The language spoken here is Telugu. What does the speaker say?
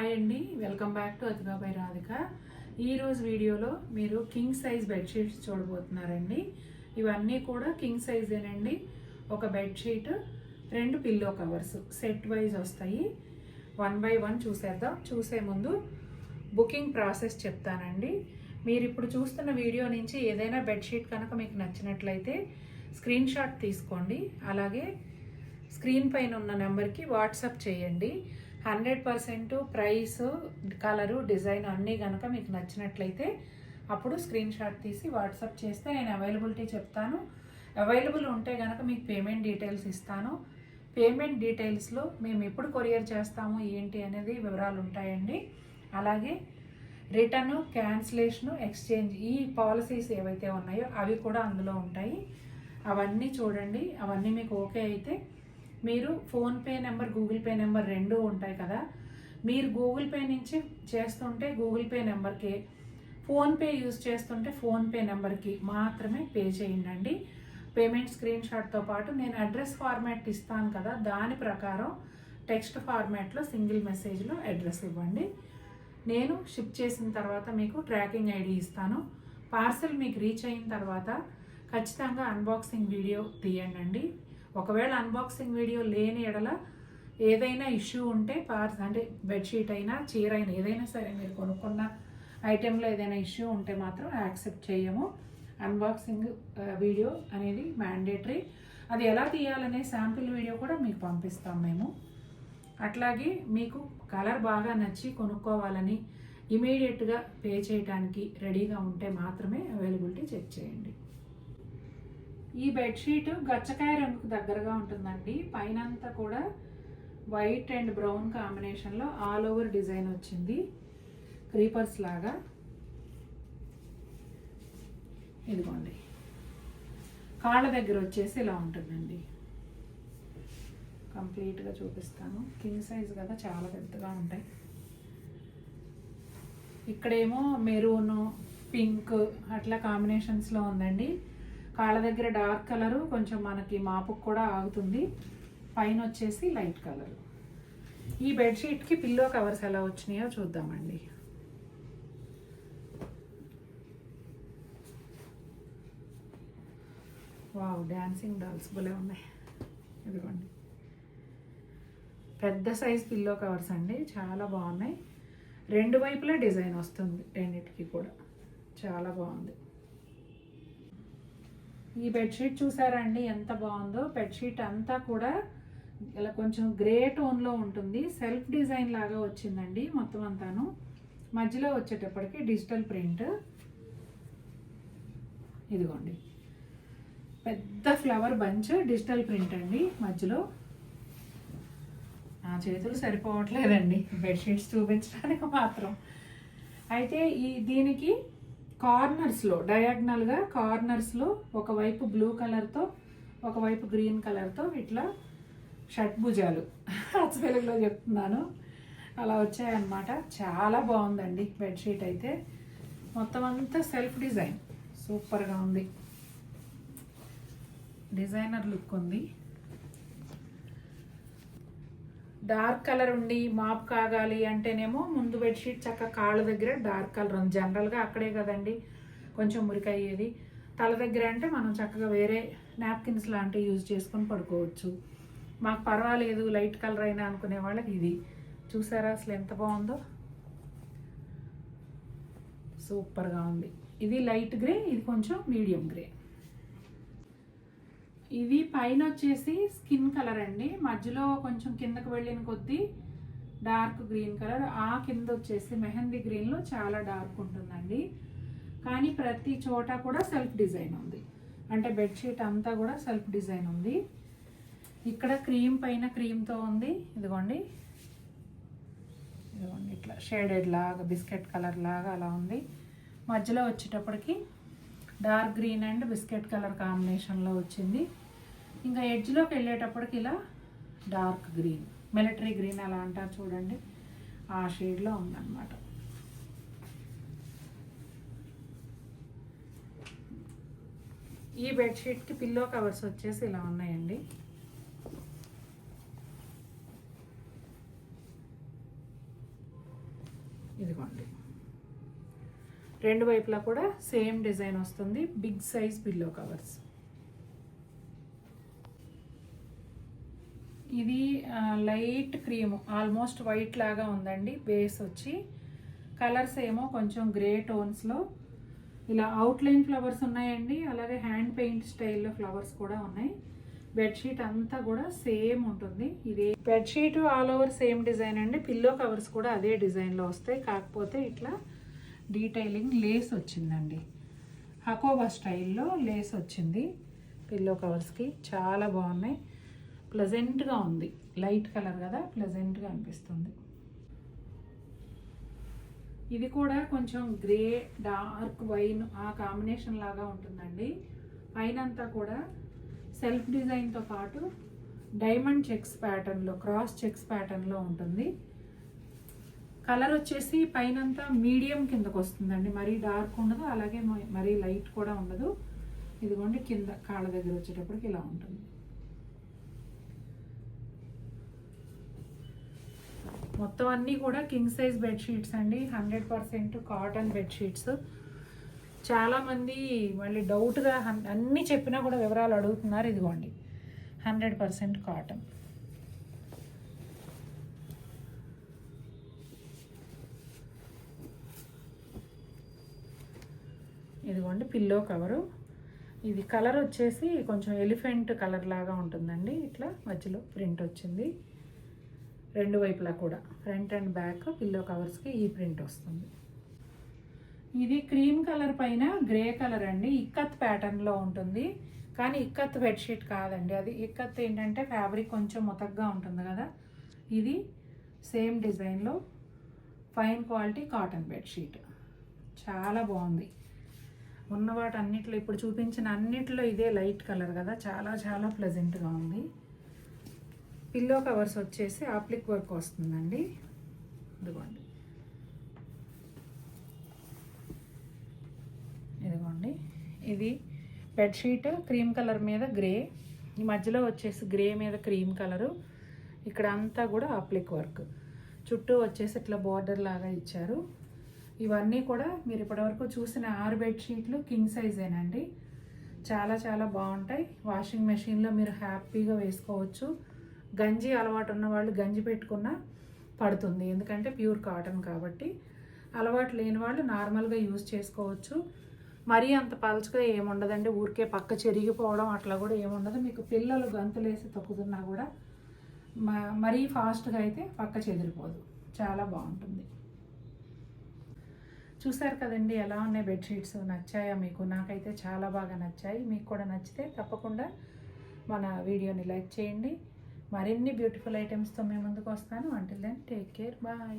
హాయ్ అండి, వెల్కమ్ బ్యాక్ టు అతిగా బై రాధిక. ఈరోజు వీడియోలో మీరు కింగ్ సైజ్ బెడ్షీట్స్ చూడబోతున్నారండి. ఇవన్నీ కూడా కింగ్ సైజేనండి. ఒక bedsheet, 2 pillow covers set wise వస్తాయి. 1 by 1 చూసేద్దాం. చూసే ముందు బుకింగ్ ప్రాసెస్ చెప్తానండి. మీరు ఇప్పుడు చూస్తున్న వీడియో నుంచి ఏదైనా బెడ్షీట్ కనుక మీకు నచ్చినట్లయితే స్క్రీన్ షాట్ తీసుకోండి. అలాగే స్క్రీన్ పైన ఉన్న నెంబర్కి వాట్సాప్ చేయండి. 100% ప్రైస్, కలరు, డిజైన్ అన్నీ కనుక మీకు నచ్చినట్లయితే అప్పుడు స్క్రీన్ షాట్ తీసి వాట్సాప్ చేస్తే నేను అవైలబిలిటీ చెప్తాను. అవైలబుల్ ఉంటే కనుక మీకు పేమెంట్ డీటెయిల్స్ ఇస్తాను. పేమెంట్ డీటెయిల్స్లో మేము ఎప్పుడు కొరియర్ చేస్తాము ఏంటి అనేది వివరాలు ఉంటాయండి. అలాగే రిటర్ను, క్యాన్సిలేషను, ఎక్స్చేంజ్ ఈ పాలసీస్ ఏవైతే ఉన్నాయో అవి కూడా అందులో ఉంటాయి. అవన్నీ చూడండి. అవన్నీ మీకు ఓకే అయితే మీరు PhonePe number, Google pay number 2 ఉంటాయి కదా. మీరు గూగుల్ పే నుంచి చేస్తుంటే గూగుల్ పే నెంబర్కి, ఫోన్పే యూజ్ చేస్తుంటే ఫోన్పే నెంబర్కి మాత్రమే పే చేయండి. పేమెంట్ స్క్రీన్ షాట్తో పాటు నేను అడ్రస్ ఫార్మాట్ ఇస్తాను కదా, దాని ప్రకారం టెక్స్ట్ ఫార్మాట్లో సింగిల్ మెసేజ్లో అడ్రస్ ఇవ్వండి. నేను షిప్ చేసిన తర్వాత మీకు ట్రాకింగ్ ఐడి ఇస్తాను. పార్సల్ మీకు రీచ్ అయిన తర్వాత ఖచ్చితంగా అన్బాక్సింగ్ వీడియో తీయండి. ఒకవేళ అన్బాక్సింగ్ వీడియో లేని ఎడల ఏదైనా ఇష్యూ ఉంటే అంటే బెడ్షీట్ అయినా, చీర అయినా, ఏదైనా సరే మీరు కొనుక్కున్న ఐటెంలో ఏదైనా ఇష్యూ ఉంటే మాత్రం యాక్సెప్ట్ చేయము. అన్బాక్సింగ్ వీడియో అనేది మ్యాండేటరీ. అది ఎలా తీయాలనే శాంపిల్ వీడియో కూడా మీకు పంపిస్తాం మేము. అట్లాగే మీకు కలర్ బాగా నచ్చి కొనుక్కోవాలని ఇమీడియట్గా పే చేయడానికి రెడీగా ఉంటే మాత్రమే అవైలబిలిటీ చెక్ చేయండి. ఈ బెడ్షీట్ గచ్చకాయ రంగుకు దగ్గరగా ఉంటుందండి. పైనంతా కూడా వైట్ అండ్ బ్రౌన్ కాంబినేషన్లో ఆల్ ఓవర్ డిజైన్ వచ్చింది, క్రీపర్స్ లాగా. ఇదిగోండి, కాళ్ళ దగ్గర వచ్చేసి ఇలా ఉంటుందండి. కంప్లీట్గా చూపిస్తాను. కింగ్ సైజ్ కదా, చాలా పెద్దగా ఉంటాయి. ఇక్కడేమో మెరూన్, పింక్ అట్లా కాంబినేషన్స్లో ఉందండి. కాళ్ళ దగ్గర డార్క్ కలరు, కొంచెం మనకి మాపుకు కూడా ఆగుతుంది. పైన వచ్చేసి లైట్ కలరు. ఈ బెడ్షీట్కి పిల్లో కవర్స్ ఎలా వచ్చినాయో చూద్దామండి. వావ్, డాన్సింగ్ డాల్స్ భలే ఉన్నాయి. ఇదిగోండి, పెద్ద సైజ్ పిల్లో కవర్స్ అండి, చాలా బాగున్నాయి. 2 వైపులా డిజైన్ వస్తుంది, రెండింటికి కూడా చాలా బాగుంది. ఈ బెడ్షీట్ చూసారా అండి ఎంత బాగుందో. బెడ్షీట్ అంతా కూడా ఇలా కొంచెం గ్రే టోన్లో ఉంటుంది. సెల్ఫ్ డిజైన్ లాగా వచ్చిందండి మొత్తం అంతాను. మధ్యలో వచ్చేటప్పటికి డిజిటల్ ప్రింట్. ఇదిగోండి, పెద్ద ఫ్లవర్ బంచ్ డిజిటల్ ప్రింట్ అండి మధ్యలో. నా చేతులు సరిపోవట్లేదండి బెడ్షీట్స్ చూపించడానికి మాత్రం. అయితే దీనికి కార్నర్స్లో, డయాగ్నల్గా కార్నర్స్లో ఒకవైపు బ్లూ కలర్తో, ఒకవైపు గ్రీన్ కలర్తో ఇట్లా షట్భుజాలు, తెలుగులో చెప్తున్నాను, అలా వచ్చాయన్నమాట. చాలా బాగుందండి బెడ్షీట్ అయితే. మొత్తం అంతా సెల్ఫ్ డిజైన్, సూపర్గా ఉంది. డిజైనర్ లుక్ ఉంది. డార్క్ కలర్ ఉండి మాప్ కాగాలి అంటేనేమో ముందు బెడ్షీట్ చక్క కాళ్ళ దగ్గర డార్క్ కలర్ ఉంది. జనరల్గా అక్కడే కదండి కొంచెం మురికయ్యేది. తల దగ్గర అంటే మనం చక్కగా వేరే నాప్కిన్స్ లాంటివి యూజ్ చేసుకొని పడుకోవచ్చు. మాకు పర్వాలేదు లైట్ కలర్ అయినా అనుకునే వాళ్ళకి ఇది చూసారా అసలు ఎంత బాగుందో. సూపర్గా ఉంది. ఇది లైట్ గ్రే, ఇది కొంచెం మీడియం గ్రే. ఇది పైన వచ్చేసి స్కిన్ కలర్ అండి. మధ్యలో కొంచెం కిందకు వెళ్ళిన కొద్దీ డార్క్ గ్రీన్ కలర్, ఆ కింద వచ్చేసి మెహందీ గ్రీన్లో చాలా డార్క్ ఉంటుందండి. కానీ ప్రతి చోట కూడా సెల్ఫ్ డిజైన్ ఉంది. అంటే బెడ్షీట్ అంతా కూడా సెల్ఫ్ డిజైన్ ఉంది. ఇక్కడ క్రీమ్ పైన క్రీమ్తో ఉంది. ఇదిగోండి, ఇదిగోండి ఇట్లా షేడెడ్ లాగా, బిస్కెట్ కలర్ లాగా అలా ఉంది. మధ్యలో వచ్చేటప్పటికి dark green and biscuit colour కాంబినేషన్లో వచ్చింది. ఇంకా ఎడ్జ్లోకి వెళ్ళేటప్పటికి ఇలా డార్క్ గ్రీన్, మిలిటరీ గ్రీన్ అలా అంటారు చూడండి, ఆ షేడ్లో ఉందన్నమాట. ఈ బెడ్షీట్కి పిల్లో కవర్స్ వచ్చేసి ఇలా ఉన్నాయండి. ఇదిగోండి, రెండు వైపులా కూడా సేమ్ డిజైన్ వస్తుంది. Big size pillow covers. ఇది లైట్ క్రీమ్, ఆల్మోస్ట్ వైట్ లాగా ఉందండి. బేస్ వచ్చి కలర్స్ ఏమో కొంచెం గ్రే టోన్స్లో ఇలా అవుట్లైన్ ఫ్లవర్స్ ఉన్నాయండి. అలాగే హ్యాండ్ పెయింట్ స్టైల్లో ఫ్లవర్స్ కూడా ఉన్నాయి. బెడ్షీట్ అంతా కూడా సేమ్ ఉంటుంది. ఇది bedsheet all over same design అండి. పిల్లో కవర్స్ కూడా అదే డిజైన్లో వస్తాయి. కాకపోతే ఇట్లా డీటెయిలింగ్ లేస్ వచ్చిందండి. హకోబా స్టైల్లో లేస్ వచ్చింది పిల్లో కవర్స్కి. చాలా బాగున్నాయి. ప్లెజెంట్గా ఉంది. లైట్ కలర్ కదా, ప్లెజెంట్గా అనిపిస్తుంది. ఇది కూడా కొంచెం గ్రే డార్క్ వైన్ ఆ కాంబినేషన్ లాగా ఉంటుందండి. పైనంతా కూడా సెల్ఫ్ డిజైన్తో పాటు డైమండ్ చెక్స్ ప్యాటర్న్లో, క్రాస్ చెక్స్ ప్యాటర్న్లో ఉంటుంది. కలర్ వచ్చేసి పైనంతా మీడియం కిందకు వస్తుందండి. మరీ డార్క్ ఉండదు, అలాగే మరీ లైట్ కూడా ఉండదు. ఇదిగోండి కింద కాళ్ళ దగ్గర వచ్చేటప్పటికి ఇలా ఉంటుంది. మొత్తం అన్నీ కూడా కింగ్ సైజ్ బెడ్షీట్స్ అండి. 100% కాటన్ బెడ్షీట్స్. చాలామంది మళ్ళీ డౌట్గా అన్నీ చెప్పినా కూడా వివరాలు అడుగుతున్నారు. ఇదిగోండి 100% కాటన్. ఇదిగోండి పిల్లో కవరు. ఇది కలర్ వచ్చేసి కొంచెం ఎలిఫెంట్ కలర్ లాగా ఉంటుందండి. ఇట్లా మధ్యలో ప్రింట్ వచ్చింది. రెండు వైపులా కూడా ఫ్రంట్ అండ్ బ్యాక్ పిల్లో కవర్స్కి ఈ ప్రింట్ వస్తుంది. ఇది క్రీమ్ కలర్ పైన గ్రే కలర్ అండి. ఇక్కత్ ప్యాటర్న్లో ఉంటుంది, కానీ ఇక్కత్ బెడ్షీట్ కాదండి. అది ఇక్కత్ ఏంటంటే ఫ్యాబ్రిక్ కొంచెం ముతగ్గా ఉంటుంది కదా. ఇది సేమ్ డిజైన్లో ఫైన్ క్వాలిటీ కాటన్ బెడ్షీట్. చాలా బాగుంది. ఉన్న వాటి అన్నిట్లో, ఇప్పుడు చూపించిన అన్నిట్లో ఇదే లైట్ కలర్ కదా, చాలా చాలా ప్లెజెంట్గా ఉంది. పిల్లో కవర్స్ వచ్చేసి అప్లిక్ వర్క్ వస్తుందండి. ఇదిగోండి, ఇదిగోండి ఇది బెడ్షీట్ క్రీమ్ కలర్ మీద గ్రే, ఈ మధ్యలో వచ్చేసి గ్రే మీద క్రీమ్ కలరు. ఇక్కడ అంతా కూడా అప్లిక్ వర్క్, చుట్టూ వచ్చేసి ఇట్లా బార్డర్ లాగా ఇచ్చారు. ఇవన్నీ కూడా మీరు ఇప్పటివరకు చూసిన 6 బెడ్షీట్లు కింగ్ సైజేనండి. చాలా చాలా బాగుంటాయి. వాషింగ్ మెషిన్లో మీరు హ్యాపీగా వేసుకోవచ్చు. గంజి అలవాటు ఉన్న వాళ్ళు గంజి పెట్టుకున్నా పడుతుంది, ఎందుకంటే ప్యూర్ కాటన్ కాబట్టి. అలవాటు లేని వాళ్ళు నార్మల్గా యూజ్ చేసుకోవచ్చు. మరీ అంత పలుచగా ఏముండదండి. ఊరికే పక్క చెరిగిపోవడం అట్లా కూడా ఏముండదు. మీకు పిల్లలు గంతులేసి తొక్కుతున్నా కూడా మరీ ఫాస్ట్గా అయితే పక్క చెదిరిపోదు. చాలా బాగుంటుంది. చూసారు కదండి ఎలా ఉన్నాయి బెడ్షీట్స్. నచ్చాయా మీకు? నాకైతే చాలా బాగా నచ్చాయి. మీకు కూడా నచ్చితే తప్పకుండా మన వీడియోని లైక్ చేయండి. మరిన్ని బ్యూటిఫుల్ ఐటమ్స్తో మేము ముందుకు వస్తాను. Until then take care, bye.